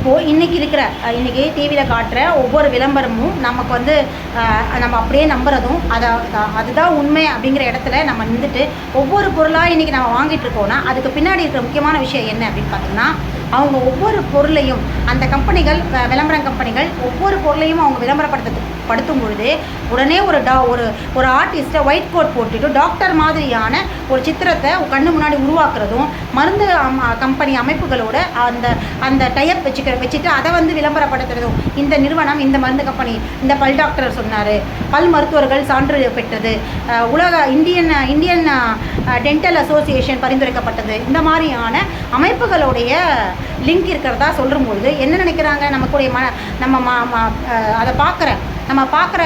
இப்போது இன்றைக்கி டிவியில் காட்டுற ஒவ்வொரு விளம்பரமும் நமக்கு வந்து நம்ம அப்படியே நம்புறதும் அதுதான் உண்மை அப்படிங்கிற இடத்துல நம்ம நின்றுட்டு ஒவ்வொரு பொருளாக இன்றைக்கி நம்ம வாங்கிட்டு இருக்கோம்னா அதுக்கு பின்னாடி இருக்கிற முக்கியமான விஷயம் என்ன அப்படின்னு பார்த்தீங்கன்னா, அவங்க ஒவ்வொரு பொருளையும் அந்த கம்பெனிகள் விளம்பரம் கம்பெனிகள் ஒவ்வொரு பொருளையும் அவங்க விளம்பரப்படுத்தும் பொழுது உடனே ஒரு ஆர்டிஸ்ட்டை ஒயிட் கோட் போட்டுட்டு டாக்டர் மாதிரியான ஒரு சித்திரத்தை கண்ணு முன்னாடி உருவாக்குறதும், மருந்து கம்பெனி அமைப்புகளோட அந்த டைப் வச்சுட்டு அதை வந்து விளம்பரப்படுத்துறதும், இந்த நிறுவனம் இந்த மருந்து கம்பெனி இந்த பல் டாக்டர் சொன்னார், பல் மருத்துவர்கள் சான்று பெற்றது, உலக இந்தியன் டென்டல் அசோசியேஷன் பரிந்துரைக்கப்பட்டது, இந்த மாதிரியான அமைப்புகளுடைய லிங்க் இருக்கிறதா சொல்லும்பொழுது என்ன நினைக்கிறாங்க, அதை பார்க்குற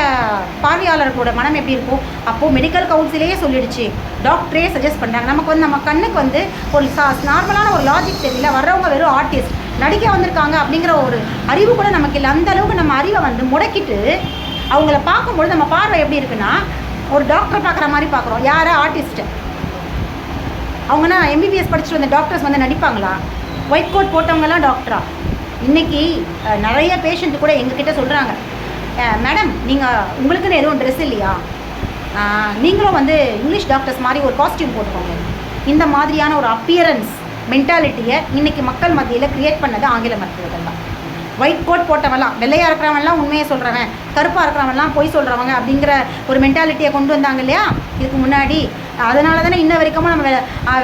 பார்வையாளர்களோட மனம் எப்படி இருக்கும்? அப்போது மெடிக்கல் கவுன்சிலே சொல்லிடுச்சு, டாக்டரே சஜஸ்ட் பண்ணுறாங்க. நமக்கு வந்து நம்ம கண்ணுக்கு வந்து ஒரு நார்மலான ஒரு லாஜிக் தெரியல, வர்றவங்க வெறும் ஆர்டிஸ்ட் நடிக்க வந்திருக்காங்க அப்படிங்கிற ஒரு அறிவு கூட நமக்கு இல்லை. அந்த அளவுக்கு நம்ம அறிவை வந்து முடக்கிட்டு அவங்கள பார்க்கும்பொழுது நம்ம பார்வை எப்படி இருக்குன்னா, ஒரு டாக்டர் பார்க்குற மாதிரி பார்க்குறோம். யாரை? ஆர்டிஸ்ட்டு. அவங்கன்னா எம்பிபிஎஸ் படிச்சுட்டு வந்த டாக்டர்ஸ் வந்து நடிப்பாங்களா? ஒயிட் கோட் போட்டவங்கலாம் டாக்டரா? இன்றைக்கி நிறைய பேஷண்ட்டு கூட எங்ககிட்ட சொல்கிறாங்க, மேடம் உங்களுக்குன்னு எதுவும் ட்ரெஸ் இல்லையா, நீங்களும் வந்து இங்கிலீஷ் டாக்டர்ஸ் மாதிரி ஒரு காஸ்டியூம் போட்டுக்கோங்க. இந்த மாதிரியான ஒரு அப்பியரன்ஸ் மென்டாலிட்டியை இன்றைக்கி மக்கள் மத்தியில் க்ரியேட் பண்ணது ஆங்கில மருத்துவர்கள் தான். ஒயிட் கோட் போட்டவெல்லாம், வெள்ளையாக இருக்கிறவன்லாம் உண்மையை சொல்கிறவன், கருப்பாக இருக்கிறவன்லாம் பொய் சொல்கிறவங்க அப்படிங்கிற ஒரு மென்டாலிட்டியை கொண்டு வந்தாங்க இல்லையா இதுக்கு முன்னாடி. அதனால தானே இன்ன வரைக்கும் நம்ம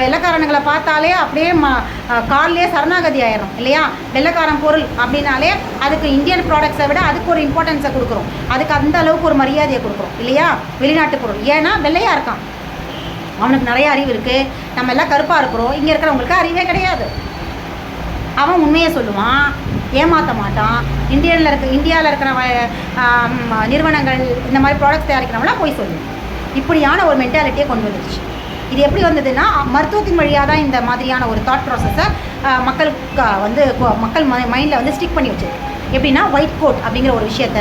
வெள்ளைக்காரனுங்களை பார்த்தாலே அப்படியே கார்லேயே சரணாகதி ஆயிடும் இல்லையா. வெள்ளைக்காரன் பொருள் அப்படின்னாலே அதுக்கு இந்தியன் ப்ராடக்ட்ஸை விட அதுக்கு ஒரு இம்பார்ட்டன்ஸை கொடுக்குறோம், அதுக்கு அந்த அளவுக்கு ஒரு மரியாதையை கொடுக்குறோம் இல்லையா. வெளிநாட்டு பொருள் ஏன்னா வெள்ளையாக இருக்கான், அவனுக்கு நிறைய அறிவு இருக்குது. நம்ம எல்லாம் கருப்பாக இருக்கிறோம், இங்கே இருக்கிறவங்களுக்கு அறிவே கிடையாது. அவன் உண்மையை சொல்லுவான், ஏமாற்ற மாட்டான். இந்தியாவில் இருக்கிற நிறுவனங்கள் இந்த மாதிரி ப்ராடக்ட்ஸ் தயாரிக்கிறவங்களாம் போய் சொல்லுவோம். இப்படியான ஒரு மென்டாலிட்டியை கொண்டு வந்துடுச்சு. இது எப்படி வந்ததுன்னா, மருத்துவத்தின் வழியாக தான் இந்த மாதிரியான ஒரு தாட் ப்ராசஸை மக்கள் மைண்டில் வந்து ஸ்டிக் பண்ணி வச்சுருக்கு. எப்படின்னா, ஒயிட் கோட் அப்படிங்கிற ஒரு விஷயத்த,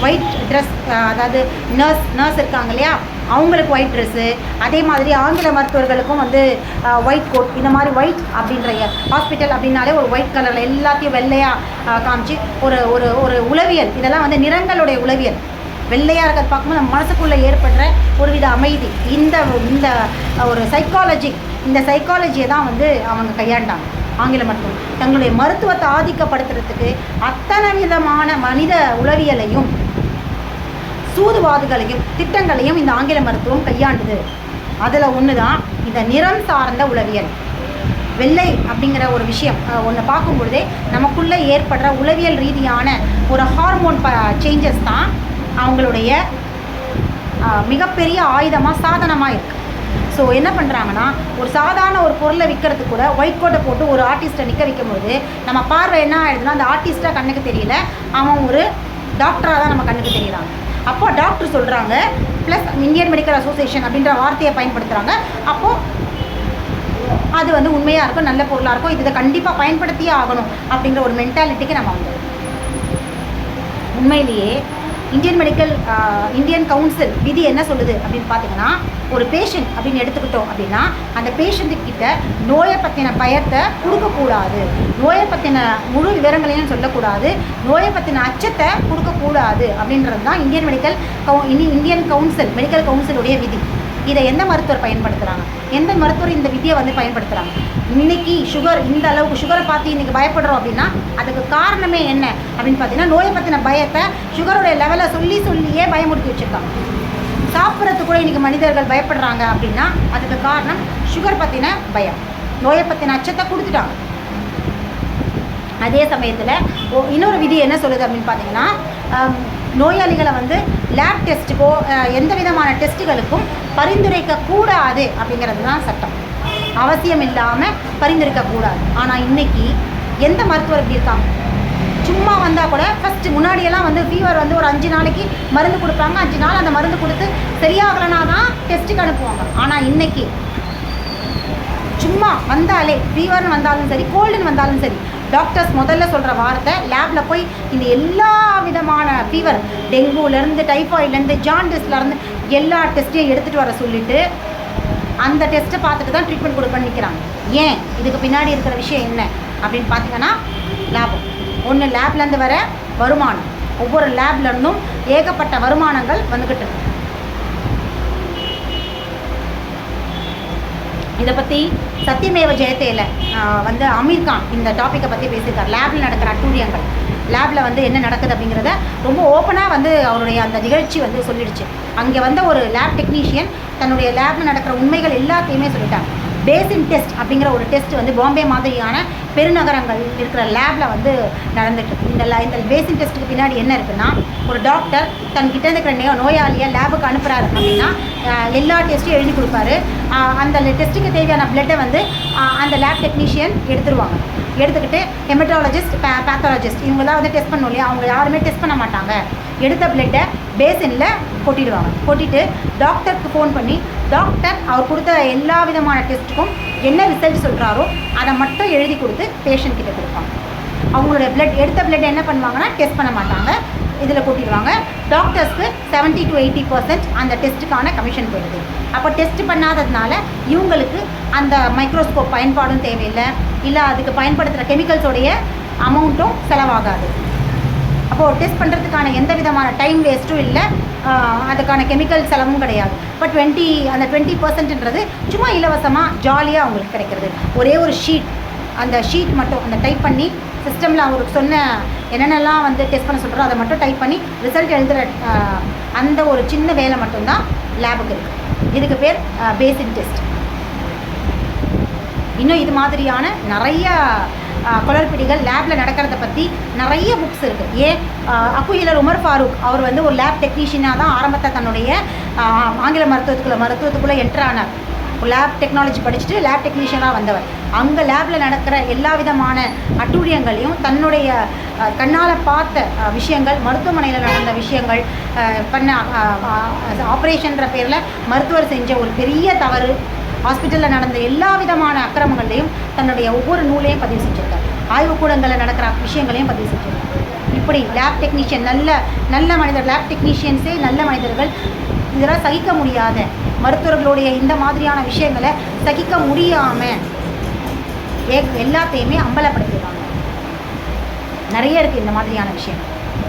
ஒயிட் ட்ரெஸ், அதாவது நர்ஸ் இருக்காங்க இல்லையா, அவங்களுக்கு ஒயிட் ட்ரெஸ்ஸு, அதே மாதிரி ஆங்கில மருத்துவர்களுக்கும் வந்து ஒயிட் கோட், இந்த மாதிரி ஒயிட் அப்படின்ற ஹாஸ்பிட்டல் அப்படின்னாலே ஒரு ஒயிட் கலரில் எல்லாத்தையும் வெள்ளையாக காமிச்சு ஒரு உளவியல், இதெல்லாம் வந்து நிறங்களுடைய உளவியல். வெள்ளையாக இருக்கிறது பார்க்கும்போது நம்ம மனசுக்குள்ளே ஏற்படுற ஒருவித அமைதி, இந்த ஒரு இந்த சைக்காலஜியை தான் வந்து அவங்க கையாண்டாங்க ஆங்கில மருத்துவம். தங்களுடைய மருத்துவத்தை ஆதிக்கப்படுத்துறதுக்கு அத்தனை விதமான மனித உளவியலையும் சூதுவாதுகளையும் திட்டங்களையும் இந்த ஆங்கில மருத்துவம் கையாண்டுது. அதில் ஒன்று தான் இந்த நிறம் சார்ந்த உளவியல். வெள்ளை அப்படிங்கிற ஒரு விஷயம் ஒன்று பார்க்கும்பொழுதே நமக்குள்ளே ஏற்படுற உளவியல் ரீதியான ஒரு ஹார்மோன் சேஞ்சஸ் தான் அவங்களுடைய மிகப்பெரிய ஆயுதமாக சாதனமாக இருக்குது. ஸோ என்ன பண்ணுறாங்கன்னா, ஒரு சாதாரண ஒரு பொருளை விற்கிறதுக்கு கூட ஒயிட் கோட்டை போட்டு ஒரு ஆர்டிஸ்ட்டை நிற்க வைக்கும்போது நம்ம பார்வை என்ன ஆகிடுதுன்னா, அந்த ஆர்டிஸ்ட்டாக கண்ணுக்கு தெரியல, அவன் ஒரு டாக்டராக தான் நம்ம கண்ணுக்கு தெரியுறாங்க. அப்போ டாக்டர் சொல்கிறாங்க, ப்ளஸ் இந்தியன் மெடிக்கல் அசோசியேஷன் அப்படின்ற வார்த்தையை பயன்படுத்துகிறாங்க. அப்போது அது வந்து உண்மையாக இருக்கும், நல்ல பொருளாக இருக்கும், இதை கண்டிப்பாக பயன்படுத்தியே ஆகணும் அப்படிங்கிற ஒரு மென்டாலிட்டிக்கு நம்ம வந்து உண்மையிலேயே இந்தியன் கவுன்சில் விதி என்ன சொல்லுது அப்படின்னு பார்த்தீங்கன்னா, ஒரு பேஷண்ட் அப்படின்னு எடுத்துக்கிட்டோம் அப்படின்னா அந்த பேஷண்ட்டுக்கிட்ட நோயை பற்றின பயத்தை கொடுக்கக்கூடாது, நோயை பற்றின முழு விவரங்களையும் சொல்லக்கூடாது, நோயை பற்றின அச்சத்தை கொடுக்கக்கூடாது அப்படின்றது தான் இந்தியன் மெடிக்கல் கவுன்சிலுடைய விதி. இதை எந்த மருத்துவர் பயன்படுத்துகிறாங்க? எந்த மருத்துவர் இந்த விதியை வந்து பயன்படுத்துகிறாங்க? இன்றைக்கி இந்த அளவுக்கு சுகரை பார்த்து இன்றைக்கி பயப்படுறோம் அப்படின்னா அதுக்கு காரணமே என்ன அப்படின்னு பார்த்தீங்கன்னா, நோயை பற்றின பயத்தை சுகருடைய லெவலை சொல்லியே பயமுறுத்தி வச்சுருக்காங்க. சாப்பிட்றதுக்கு கூட இன்றைக்கி மனிதர்கள் பயப்படுறாங்க அப்படின்னா அதுக்கு காரணம் சுகர் பற்றின பயம், நோயை பற்றின அச்சத்தை கொடுத்துட்டாங்க. அதே சமயத்தில் இன்னொரு விதி என்ன சொல்லுது அப்படின்னு பார்த்தீங்கன்னா, நோயாளிகளை வந்து லேப் டெஸ்ட்டுக்கோ எந்த விதமான டெஸ்ட்டுகளுக்கும் பரிந்துரைக்கக்கூடாது அப்படிங்கிறது தான் சட்டம். அவசியம் இல்லாமல் பரிந்துரைக்கக்கூடாது. ஆனால் இன்றைக்கி எந்த மருத்துவர் இப்படி இருக்காங்க? சும்மா வந்தால் கூட ஃபஸ்ட்டு முன்னாடியெல்லாம் வந்து ஃபீவர் வந்து ஒரு 5 நாளைக்கு மருந்து கொடுப்பாங்க, 5 நாள் அந்த மருந்து கொடுத்து சரியாகலைனா தான் டெஸ்ட்டுக்கு அனுப்புவாங்க. ஆனால் இன்றைக்கி சும்மா வந்தாலே, ஃபீவர்னு வந்தாலும் சரி, கோல்டுன்னு வந்தாலும் சரி, டாக்டர்ஸ் முதல்ல சொல்கிற வார்த்தை, லேபில் போய் இந்த எல்லா விதமான ஃபீவர், டெங்குலேருந்து டைஃபாய்ட்லேருந்து ஜாண்டிஸ்லேருந்து எல்லா டெஸ்ட்டையும் எடுத்துகிட்டு வர சொல்லிவிட்டு அந்த டெஸ்ட்டை பார்த்துட்டு தான் ட்ரீட்மெண்ட் கொடுக்க நிற்கிறாங்க. ஏன்? இதுக்கு பின்னாடி இருக்கிற விஷயம் என்ன அப்படின்னு பார்த்தீங்கன்னா, லாபம். ஒன்று லேப்லேருந்து வர வருமானம், ஒவ்வொரு லேப்லேருந்தும் ஏகப்பட்ட வருமானங்கள் வந்துக்கிட்டு இருக்கு. இதை பற்றி சத்தியமேவ ஜெயத்தேல வந்து அமீர் கான் இந்த டாப்பிக்கை பற்றி பேசியிருக்கார். லேபில் நடக்கிற அட்டூழியங்கள், லேபில் வந்து என்ன நடக்குது அப்படிங்கிறத ரொம்ப ஓப்பனாக வந்து அவருடைய அந்த நிகழ்ச்சி வந்து சொல்லிடுச்சு. அங்கே வந்த ஒரு லேப் டெக்னீஷியன் தன்னுடைய லேபில் நடக்கிற உண்மைகள் எல்லாத்தையுமே சொல்லிட்டாங்க. பேசின் டெஸ்ட் அப்படிங்கிற ஒரு டெஸ்ட் வந்து பாம்பே மாதிரியான பெருநகரங்கள் இருக்கிற லேபில் வந்து நடந்துட்டு இந்த பேசின் டெஸ்ட்டுக்கு பின்னாடி என்ன இருக்குன்னா, ஒரு டாக்டர் தன்கிட்ட இருக்கிற நோயாளியை லேபுக்கு அனுப்புகிறாரு அப்படின்னா எல்லா டெஸ்ட்டையும் எழுதி கொடுப்பாரு. அந்த டெஸ்ட்டுக்கு தேவையான பிளட்டை வந்து அந்த லேப் டெக்னீஷியன் எடுத்துருவாங்க. எடுத்துக்கிட்டு ஹெமட்டாலஜிஸ்ட், பேத்தாலஜிஸ்ட் இவங்களாம் வந்து டெஸ்ட் பண்ணணும் இல்லையா, அவங்க யாருமே டெஸ்ட் பண்ண மாட்டாங்க. எடுத்த பிளட்டை பேசினில் கொட்டிடுவாங்க. கொட்டிட்டு டாக்டருக்கு ஃபோன் பண்ணி டாக்டர் அவர் கொடுத்த எல்லா விதமான டெஸ்ட்டுக்கும் என்ன ரிசல்ட் சொல்கிறாரோ அதை மட்டும் எழுதி கொடுத்து பேஷண்ட் கிட்ட கொடுப்பாங்க. அவங்களுடைய எடுத்த பிளட் என்ன பண்ணுவாங்கன்னா டெஸ்ட் பண்ண மாட்டாங்க, இதில் கொட்டிடுவாங்க. டாக்டர்ஸ்க்கு 70 to 80% அந்த டெஸ்ட்டுக்கான கமிஷன் போயிடுது. அப்போ டெஸ்ட் பண்ணாததுனால இவங்களுக்கு அந்த மைக்ரோஸ்கோப் பயன்பாடும் தேவையில்லை, இல்லை அதுக்கு பயன்படுத்துகிற கெமிக்கல்ஸோடைய அமௌண்ட்டும் செலவாகாது. அப்போது டெஸ்ட் பண்ணுறதுக்கான எந்த விதமான டைம் வேஸ்ட்டும் இல்லை, அதுக்கான கெமிக்கல் செலவும் கிடையாது. இப்போ 20% சும்மா இலவசமாக ஜாலியாக அவங்களுக்கு கிடைக்கிறது. ஒரே ஒரு ஷீட், அந்த ஷீட் மட்டும் அந்த டைப் பண்ணி சிஸ்டமில் அவருக்கு சொன்ன என்னென்னலாம் வந்து டெஸ்ட் பண்ண சொல்கிறோம் அதை மட்டும் டைப் பண்ணி ரிசல்ட் எழுதுகிற அந்த ஒரு சின்ன வேலை மட்டும்தான் லேபுக்கு இருக்குது. இதுக்கு பேர் பேசின் டெஸ்ட். இன்னும் இது மாதிரியான நிறைய குளறுபடிகள் லேபில் நடக்கிறத பற்றி நிறைய புக்ஸ் இருக்குது. அக்குயிலர் உமர் ஃபாரூக் அவர் வந்து ஒரு லேப் டெக்னீஷியனாக தான் ஆரம்பத்தை தன்னுடைய ஆங்கில மருத்துவத்துக்குள்ளே என்ட்ரு ஆனார். லேப் டெக்னாலஜி படிச்சுட்டு லேப் டெக்னீஷியனாக வந்தவர். அங்கே லேபில் நடக்கிற எல்லா விதமான அட்டூழியங்களையும் தன்னுடைய கண்ணால் பார்த்த விஷயங்கள், மருத்துவமனையில் நடந்த விஷயங்கள், பண்ண ஆப்ரேஷன்ற பேரில் மருத்துவர் செஞ்ச ஒரு பெரிய தவறு, ஹாஸ்பிட்டலில் நடந்த எல்லா விதமான அக்கிரமங்களையும் தன்னுடைய ஒவ்வொரு நூலையும் பதிவு செஞ்சுருக்கார். ஆய்வுக்கூடங்களில் நடக்கிற விஷயங்களையும் பதிவு செஞ்சுருக்கார். இப்படி லேப் டெக்னீஷியன் நல்ல மனிதர், லேப் டெக்னீஷியன்ஸே நல்ல மனிதர்கள். இதெல்லாம் சகிக்க முடியாத மருத்துவர்களுடைய இந்த மாதிரியான விஷயங்களை சகிக்க முடியாமல் எல்லாத்தையுமே அம்பலப்படுத்திடுவாங்க. நிறைய இருக்குது இந்த மாதிரியான விஷயங்கள்.